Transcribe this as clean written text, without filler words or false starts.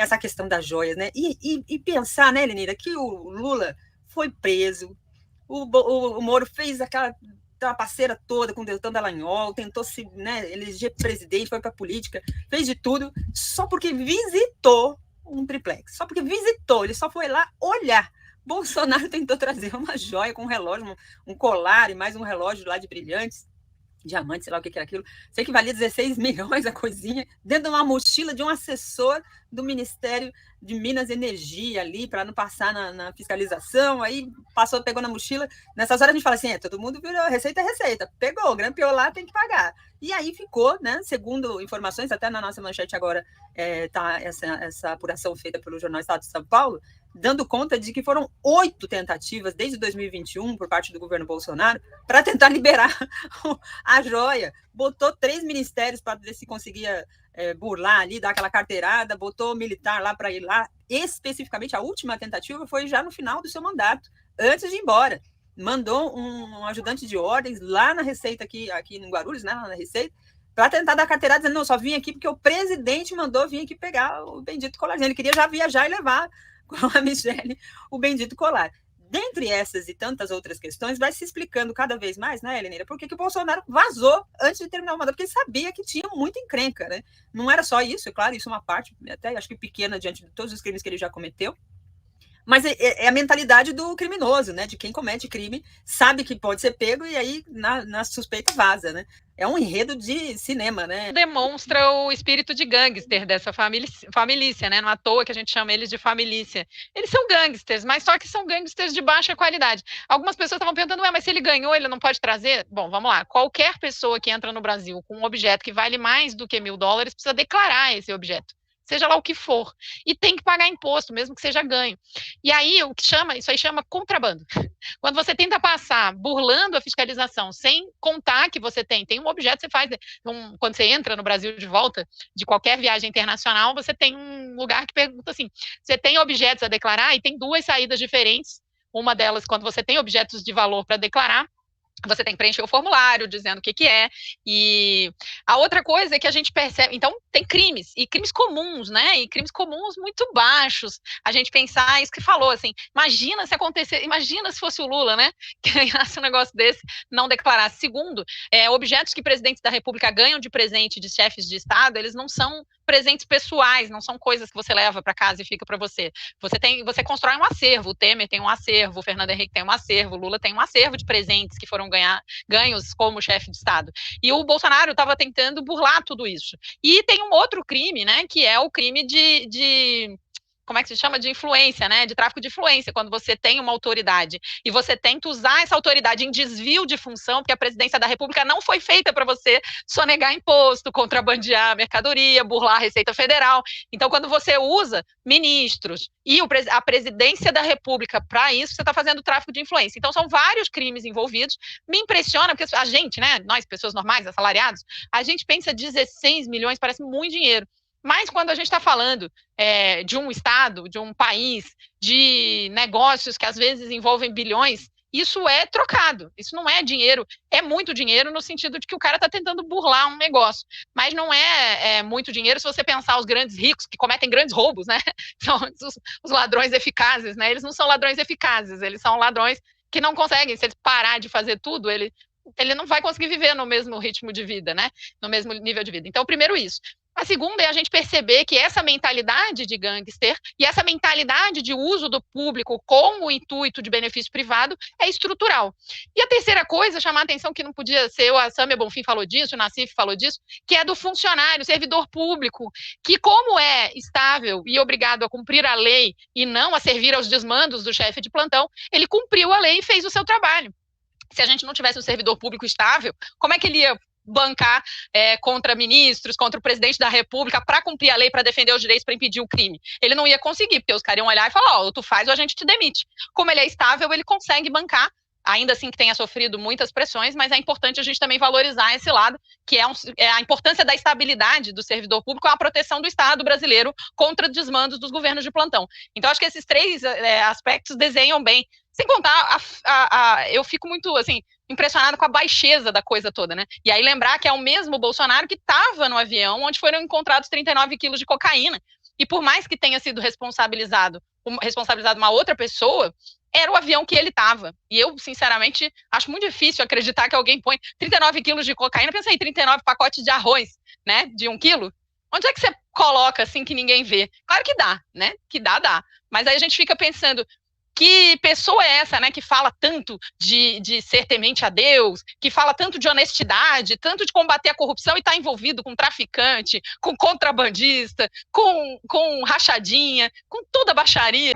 essa questão das joias, né? E pensar, né, Lenira, que o Lula foi preso, o Moro fez aquela trapaceira toda com o Deltan Dallagnol, tentou se, né, eleger presidente, foi para a política, fez de tudo, só porque visitou um triplex, só porque visitou, ele só foi lá olhar. Bolsonaro tentou trazer uma joia com um relógio, um colar e mais um relógio lá de brilhantes, diamante, sei lá o que era aquilo, sei que valia 16 milhões a coisinha, dentro de uma mochila de um assessor do Ministério de Minas e Energia ali, para não passar na fiscalização, aí passou, pegou na mochila, nessas horas a gente fala assim, todo mundo virou, receita é receita, pegou, grampeou lá, tem que pagar. E aí ficou, né, segundo informações, até na nossa manchete agora tá essa apuração feita pelo Jornal Estado de São Paulo, dando conta de que foram 8 tentativas desde 2021 por parte do governo Bolsonaro para tentar liberar a joia. Botou 3 ministérios para ver se conseguia burlar ali, dar aquela carteirada, botou militar lá para ir lá. Especificamente, a última tentativa foi já no final do seu mandato, antes de ir embora. Mandou um ajudante de ordens lá na Receita, aqui em Guarulhos, né, lá na Receita, para tentar dar carteirada, dizendo, não, só vim aqui porque o presidente mandou vir aqui pegar o bendito colarzinho. Ele queria já viajar e levar com a Michelle o bendito colar. Dentre essas e tantas outras questões, vai se explicando cada vez mais, né, Heleneira, por que o Bolsonaro vazou antes de terminar o mandato, porque ele sabia que tinha muita encrenca, né? Não era só isso, é claro, isso é uma parte, até acho que pequena, diante de todos os crimes que ele já cometeu, mas é a mentalidade do criminoso, né? De quem comete crime, sabe que pode ser pego e aí na suspeita vaza, né? É um enredo de cinema, né? Demonstra o espírito de gangster dessa família, né? Não à toa que a gente chama eles de família. Eles são gangsters, mas só que são gangsters de baixa qualidade. Algumas pessoas estavam perguntando, mas se ele ganhou, ele não pode trazer? Bom, vamos lá. Qualquer pessoa que entra no Brasil com um objeto que vale mais do que $1.000 precisa declarar esse objeto, seja lá o que for, e tem que pagar imposto, mesmo que seja ganho. E aí, isso aí chama contrabando. Quando você tenta passar burlando a fiscalização, sem contar que você tem um objeto, você faz, quando você entra no Brasil de volta, de qualquer viagem internacional, você tem um lugar que pergunta assim, você tem objetos a declarar? E tem 2 saídas diferentes, uma delas, quando você tem objetos de valor para declarar, você tem que preencher o formulário dizendo o que é, e a outra coisa é que a gente percebe, então tem crimes, e crimes comuns, né, e crimes comuns muito baixos, a gente pensar isso que falou, assim, imagina se fosse o Lula, né, que ganhasse um negócio desse, não declarasse. Segundo, objetos que presidentes da República ganham de presente de chefes de Estado, eles não são presentes pessoais, não são coisas que você leva para casa e fica para você. Você constrói um acervo, o Temer tem um acervo, o Fernando Henrique tem um acervo, o Lula tem um acervo de presentes que foram ganhos como chefe de Estado. E o Bolsonaro estava tentando burlar tudo isso. E tem um outro crime, né, que é o crime como é que se chama? De influência, né? De tráfico de influência, quando você tem uma autoridade e você tenta usar essa autoridade em desvio de função, porque a presidência da República não foi feita para você sonegar imposto, contrabandear mercadoria, burlar a Receita Federal. Então, quando você usa ministros e a presidência da República para isso, você está fazendo tráfico de influência. Então, são vários crimes envolvidos. Me impressiona, porque a gente, né, nós, pessoas normais, assalariados, a gente pensa 16 milhões, parece muito dinheiro. Mas quando a gente está falando de um estado, de um país, de negócios que às vezes envolvem bilhões, isso é trocado, isso não é dinheiro, é muito dinheiro no sentido de que o cara está tentando burlar um negócio, mas não é muito dinheiro se você pensar os grandes ricos que cometem grandes roubos, né? São os ladrões eficazes, né? Eles não são ladrões eficazes, eles são ladrões que não conseguem, se ele parar de fazer tudo, ele não vai conseguir viver no mesmo ritmo de vida, né? No mesmo nível de vida. Então, primeiro isso. A segunda é a gente perceber que essa mentalidade de gangster e essa mentalidade de uso do público com o intuito de benefício privado é estrutural. E a terceira coisa, chamar a atenção que não podia ser, a Samia Bonfim falou disso, o Nassif falou disso, que é do funcionário, servidor público, que como é estável e obrigado a cumprir a lei e não a servir aos desmandos do chefe de plantão, ele cumpriu a lei e fez o seu trabalho. Se a gente não tivesse um servidor público estável, como é que ele ia bancar contra ministros, contra o presidente da República para cumprir a lei, para defender os direitos, para impedir o crime? Ele não ia conseguir, porque os caras iam olhar e falar, ou tu faz ou a gente te demite. Como ele é estável, ele consegue bancar, ainda assim que tenha sofrido muitas pressões, mas é importante a gente também valorizar esse lado, que é a importância da estabilidade do servidor público, a proteção do Estado brasileiro contra desmandos dos governos de plantão. Então, acho que esses 3 aspectos desenham bem. Sem contar, eu fico muito, assim, impressionado com a baixeza da coisa toda, né? E aí lembrar que é o mesmo Bolsonaro que estava no avião onde foram encontrados 39 quilos de cocaína e por mais que tenha sido responsabilizado uma outra pessoa, era o avião que ele estava. E eu, sinceramente, acho muito difícil acreditar que alguém põe 39 quilos de cocaína, pensa aí, 39 pacotes de arroz, né, de 1 quilo. Onde é que você coloca assim que ninguém vê? Claro que dá, né? Que dá. Mas aí a gente fica pensando, que pessoa é essa, né, que fala tanto de ser temente a Deus, que fala tanto de honestidade, tanto de combater a corrupção e está envolvido com traficante, com contrabandista, com rachadinha, com toda a baixaria.